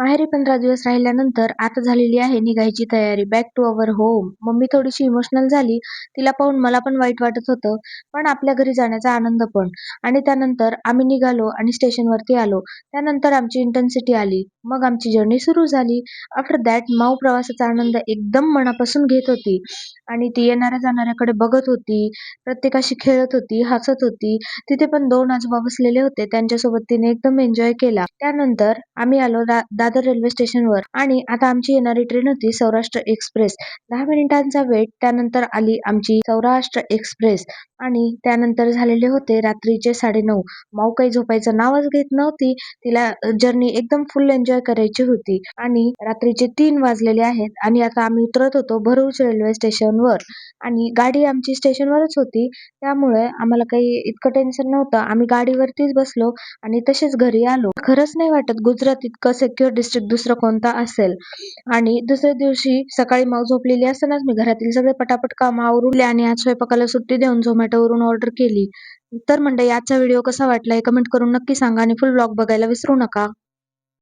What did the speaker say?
माहेरी 15 दिवस राहिल्यानंतर आता झालेली आहे निघायची तयारी back to our home. Mummy थोडीशी इमोशनल झाली. तिला पाहून मला पण वाईट वाटत होतं, पण आपल्या घरी जाण्याचा आनंद पण. आणि त्यानंतर आम्ही निघालो आणि स्टेशनवरती आलो. त्यानंतर आमची इंटर्नशिप आली. मग आमची जर्नी सुरू झाली. आफ्टर दॅट माऊ प्रवासाचा आनंद एकदम मनापासून घेत होती आणि ती येणाऱ्या-जाणाऱ्याकडे बघत होती, प्रत्येकाशी खेळत होती, हसत होती. तिथे पण 2 आजोबा बसलेले होते. त्यांच्यासोबत तिने एकदम एन्जॉय केला. त्यानंतर आम्ही आलो दादर रेल्वे स्टेशनवर आणि आता आमची येणारी ट्रेन होती सौराष्ट्र एक्सप्रेस. 10 मिनिटांचा वेट. त्यानंतर आली आमची सौराष्ट्र एक्सप्रेस आणि त्यानंतर झालेले होते रात्रीचे 9:30. माऊ काही झोपायचं नावच घेत नव्हती. तिला जर्नी एकदम फुल एन्जॉय करायची होती आणि रात्रीचे 3 वाजलेले आहेत आणि आता आम्ही उतरत होतो भरूच रेल्वे स्टेशनवर आणि गाडी आमची स्टेशनवरच होती. त्यामुळे आम्हाला काही इतकं टेन्शन नव्हतं. आम्ही गाडीवरतीच बसलो आणि तसेच घरी आलो. खरंच नाही वाटत गुजरात इतकं सिक्युअर डिस्ट्रिक्ट दुसरं कोणतं असेल. आणि दुसऱ्या दिवशी सकाळी माऊ झोपलेली असतानाच मी घरातील सगळे पटापट कामं आवरले आणि आज स्वयंपाकाला सुट्टी देऊन झोमॅटोवरून ऑर्डर केली. तर मंडळी, आजचा व्हिडिओ कसा वाटला हे कमेंट करून नक्की सांगा आणि फुल व्लॉग बघायला विसरू नका.